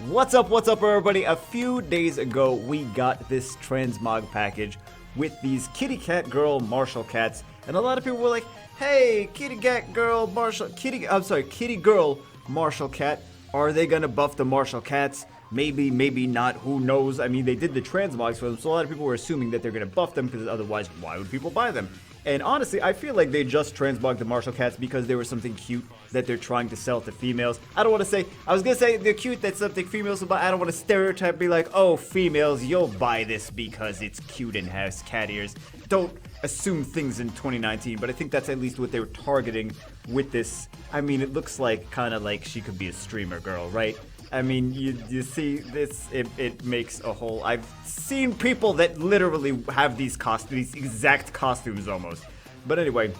What's up, everybody? A few days ago, we got this Transmog package with these kitty cat girl martial cats, and a lot of people were like, hey, kitty girl martial cat, are they gonna buff the martial cats? Maybe, maybe not, who knows? I mean, they did the Transmogs for them, so a lot of people were assuming that they're gonna buff them, because otherwise, why would people buy them? And honestly, I feel like they just transmogged the martial cats because there was something cute that they're trying to sell to females. I don't want to say, I was going to say they're cute, that's something females will buy. I don't want to stereotype, be like, oh, females, you'll buy this because it's cute and has cat ears. Don't assume things in 2019, but I think that's at least what they were targeting with this. I mean, it looks like, kind of like she could be a streamer girl, right? I mean, you see this, it makes a whole, I've seen people that literally have these costumes, these exact costumes almost. But anyway,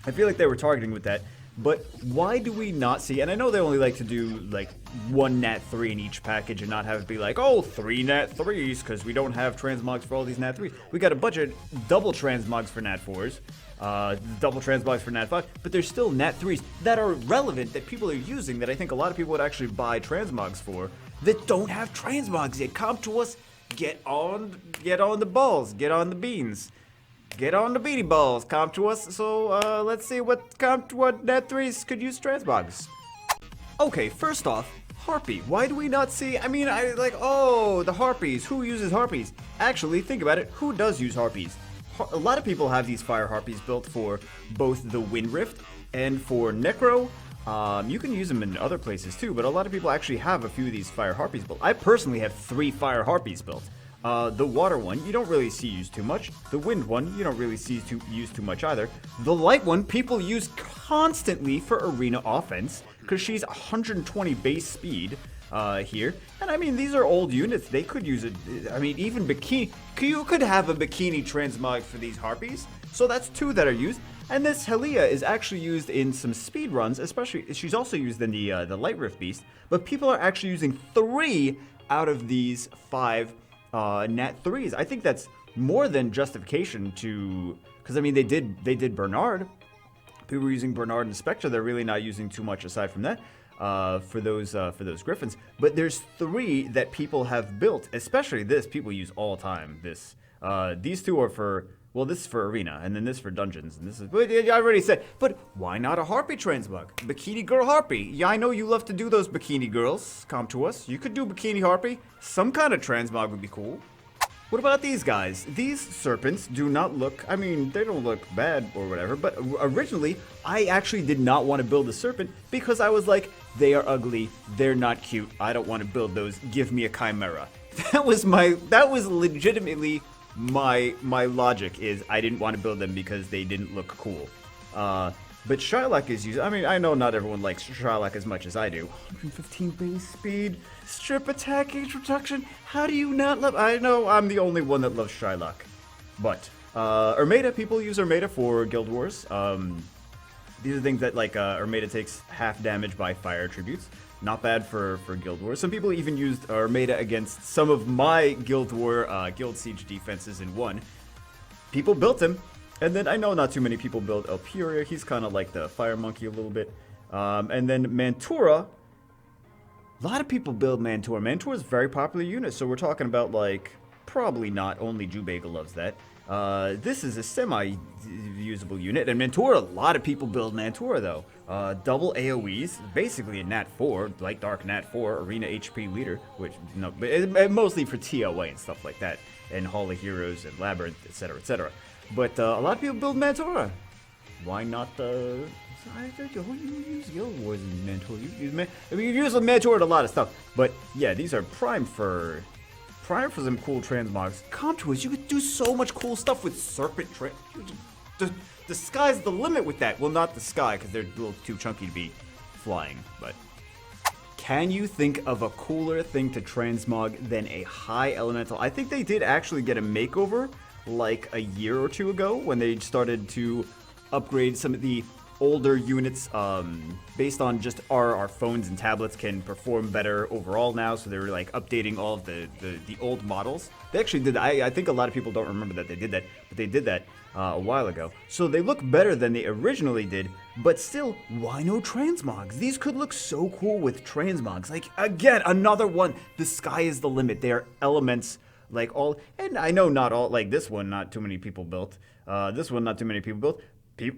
I feel like they were targeting with that. But why do we not see, and I know they only like to do like one Nat-3 in each package and not have it be like, oh, 3 Nat-3s, because we don't have transmogs for all these Nat-3s. We got a bunch of double transmogs for Nat-4s. Double transmogs for Nat-5, but there's still Nat-3s that are relevant that people are using that I think a lot of people would actually buy transmogs for that don't have transmogs yet. Come to us, get on the balls, get on the beans, get on the beanie balls, come to us. So let's see what Nat-3s could use transmogs. Okay, first off, Harpy. Why do we not see, I mean, oh, the Harpies, who uses Harpies? Actually, think about it, who does use Harpies? A lot of people have these fire harpies built for both the Wind Rift and for Necro. You can use them in other places too, but a lot of people actually have a few of these fire harpies built. I personally have 3 fire harpies built. The water one, you don't really see used too much. The wind one, you don't really see used too much either. The light one, people use constantly for arena offense, because she's 120 base speed. Here. And I mean, these are old units. They could use it. I mean, even bikini. You could have a bikini transmog for these harpies. So that's 2 that are used. And this Helia is actually used in some speed runs, especially. She's also used in the Light Rift Beast. But people are actually using 3 out of these 5 Nat-3s. I think that's more than justification to. Because I mean, they did Bernard. People were using Bernard and Spectre. They're really not using too much aside from that. For those Griffins, but there's 3 that people have built, especially this people use all the time. These 2 are for, well, this is for arena, and then this for dungeons, and this is, I already said, but why not a Harpy transmog? Bikini girl Harpy. Yeah, I know you love to do those bikini girls. Come to us. You could do bikini Harpy. Some kind of transmog would be cool. What about these guys? These serpents do not look, I mean, they don't look bad or whatever, but originally, I actually did not want to build a serpent because I was like, they are ugly, they're not cute, I don't want to build those, give me a chimera. That was legitimately my logic, is I didn't want to build them because they didn't look cool. But Shylock is used, I mean, I know not everyone likes Shylock as much as I do. 115 base speed, strip attack, age reduction, how do you not love, I know I'm the only one that loves Shylock. But, Ermeda, people use Ermeda for Guild Wars. These are things that, like, Ermeda takes half damage by fire attributes. Not bad for Guild Wars. Some people even used Ermeda against some of my Guild War, Guild Siege defenses in 1. People built him. And then I know not too many people build Elpuria. He's kind of like the fire monkey a little bit. And then Mantura. A lot of people build Mantura. Mantura is a very popular unit. So we're talking about, like, probably not only Jubega loves that. This is a semi-usable unit. And Mantura, a lot of people build Mantura, though. Double AoEs. Basically a Nat-4. Light Dark Nat-4. Arena HP leader. Which, no, but mostly for TOA and stuff like that. And Hall of Heroes and Labyrinth, etc., etc. But a lot of people build Mantura. Why not you use Guild Wars in Mantura? You use Mantura in a lot of stuff. But yeah, these are prime for some cool transmogs. Come to us, you could do so much cool stuff with serpent. The sky's the limit with that. Well, not the sky, because they're a little too chunky to be flying. But can you think of a cooler thing to transmog than a high elemental? I think they did actually get a makeover like a year or 2 ago when they started to upgrade some of the older units, based on just our phones and tablets, can perform better overall now. So they're like updating all of the old models. They actually did. I think a lot of people don't remember that they did that, but they did that a while ago. So they look better than they originally did. But still, why no transmogs? These could look so cool with transmogs. Like, again, another one. The sky is the limit. They are elements. Like all, and I know not all, like this one, not too many people built. This one, not too many people built.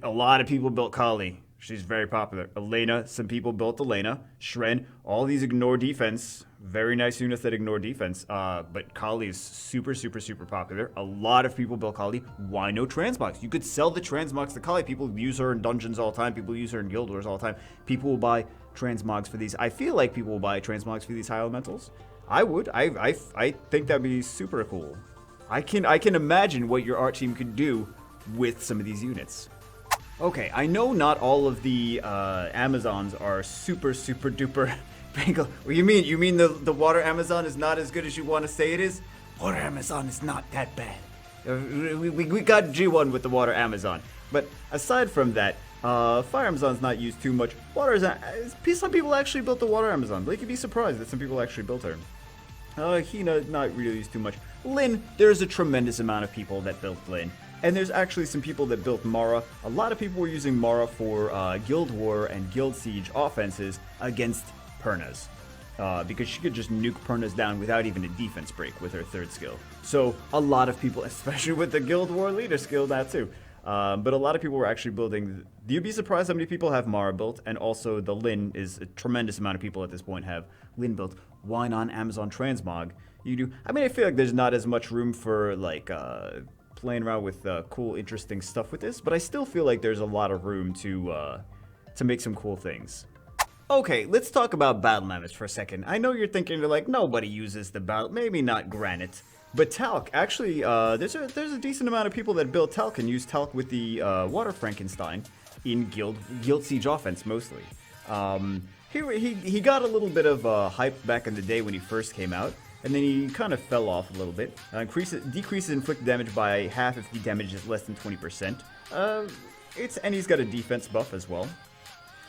A lot of people built Kali. She's very popular. Elena, some people built Elena. Shren, all these ignore defense. Very nice units that ignore defense. But Kali is super, super, super popular. A lot of people built Kali. Why no transmogs? You could sell the transmogs to Kali. People use her in dungeons all the time. People use her in guild wars all the time. People will buy transmogs for these. I feel like people will buy transmogs for these high elementals. I would. I think that'd be super cool. I can imagine what your art team could do with some of these units. Okay, I know not all of the Amazons are super duper. What you mean? You mean the water Amazon is not as good as you want to say it is? Water Amazon is not that bad. We got G1 with the water Amazon, but aside from that, Fire Amazon's not used too much. Some people actually built the water Amazon. Like, you'd be surprised that some people actually built her. Hina, not really used too much. Lin, there's a tremendous amount of people that built Lin. And there's actually some people that built Mara. A lot of people were using Mara for Guild War and Guild Siege offenses against Pernas. Because she could just nuke Pernas down without even a defense break with her third skill. So a lot of people, especially with the Guild War leader skill, that too. But a lot of people were actually building. You'd be surprised how many people have Mara built, and also the Lin is a tremendous amount of people at this point have Lin built. Why not Amazon Transmog? You do. I mean, I feel like there's not as much room for like playing around with cool, interesting stuff with this, but I still feel like there's a lot of room to make some cool things. Okay, let's talk about battle mammoths for a second. I know you're thinking, like, nobody uses the battle, maybe not granite. But talc, actually, there's a decent amount of people that build talc and use talc with the Water Frankenstein in Guild Siege offense mostly. He got a little bit of hype back in the day when he first came out, and then he kind of fell off a little bit. Decreases inflicted damage by half if the damage is less than 20%. And he's got a defense buff as well.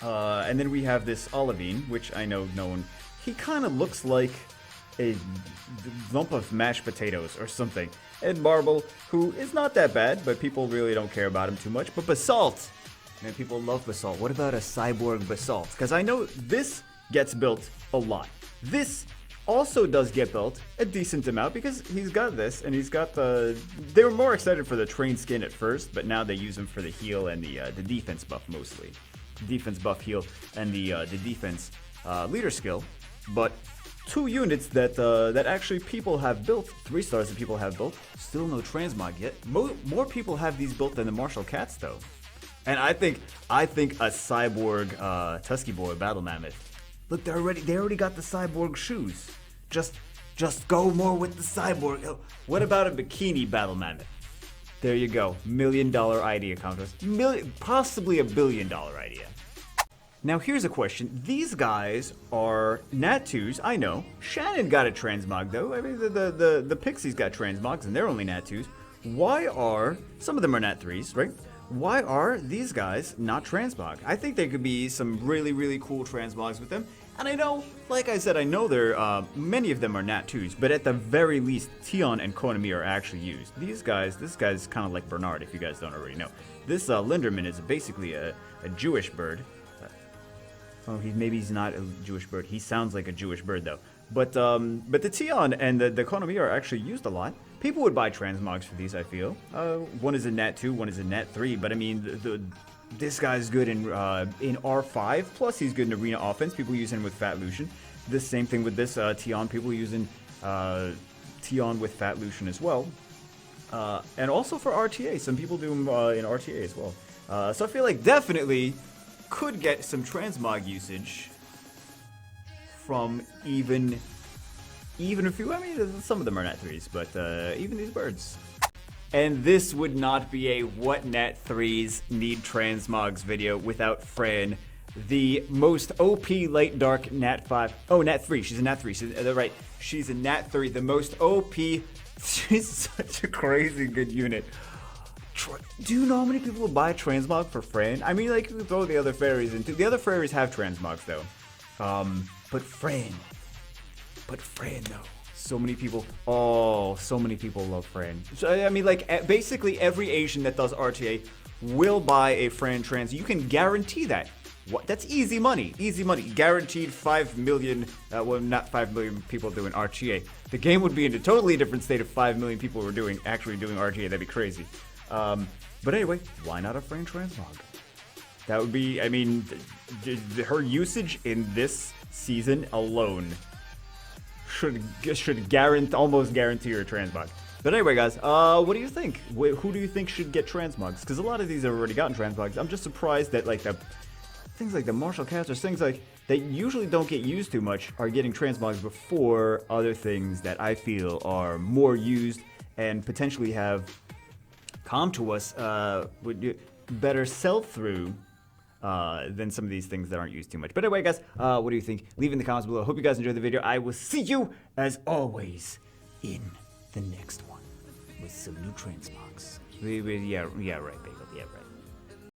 And then we have this Olivine, which I know no one. He kind of looks like a lump of mashed potatoes or something. And Marble, who is not that bad, but people really don't care about him too much. But Basalt, man, people love Basalt. What about a cyborg Basalt? Because I know this gets built a lot. This also does get built a decent amount because he's got this and he's got the. They were more excited for the trained skin at first, but now they use him for the heal and the defense buff mostly. Defense buff heal and the defense leader skill. But two units that actually people have built, 3 stars that people have built, still no transmog yet. More people have these built than the martial cats though. And I think a cyborg Tusky Boy battle mammoth. Look, they already got the cyborg shoes. Just go more with the cyborg. What about a bikini battle mammoth? There you go. $1 million idea contest. Possibly $1 billion idea. Now here's a question. These guys are Nat-2's, I know. Shannon got a transmog though. I mean the Pixies got transmogs and they're only Nat-2's. Why are some of them are Nat-3's, right? Why are these guys not transmog? I think there could be some really cool transmogs with them. And I know, like I said, I know many of them are Nat-2's, but at the very least, Tion and Konami are actually used. This guy's kind of like Bernard, if you guys don't already know. This Linderman is basically a Jewish bird. Maybe he's not a Jewish bird. He sounds like a Jewish bird though. But the Tion and the Konami are actually used a lot. People would buy transmogs for these, I feel. One is a Nat-2, one is a Nat-3, but I mean, this guy's good in R5, plus he's good in arena offense. People use him with Fat Lucian. The same thing with this Tion. People using Tion with Fat Lucian as well. And also for RTA. Some people do him in RTA as well. So I feel like definitely could get some transmog usage from even a few. I mean, some of them are Nat-3's, but even these birds. And this would not be a What Nat-3's Need Transmogs video without Fran, the most OP light dark Nat-5. Oh, Nat-3. She's a Nat-3. Right. She's a Nat-3, the most OP. She's such a crazy good unit. Do you know how many people would buy a transmog for Fran? I mean, like, you could throw the other fairies into. The other fairies have transmogs, though. But Fran, though. So many people. Oh, so many people love Fran. So, I mean, like, basically every Asian that does RTA will buy a Fran trans. You can guarantee that. What? That's easy money. Easy money. Guaranteed 5 million, well, not 5 million people doing RTA. The game would be in a totally different state if 5 million people were actually doing RTA. That'd be crazy. But anyway, why not a Fran transmog? That would be, I mean, her usage in this season alone should almost guarantee her transmog. But anyway, guys, what do you think? Who do you think should get transmogs? Because a lot of these have already gotten transmogs. I'm just surprised that, like, things like the martial cats or things like that usually don't get used too much are getting transmogs before other things that I feel are more used and potentially have come to us would better sell through than some of these things that aren't used too much. But anyway, guys, what do you think? Leave in the comments below. Hope you guys enjoyed the video. I will see you, as always, in the next one with some new transmogs. Yeah, right, Bagel. Yeah, right.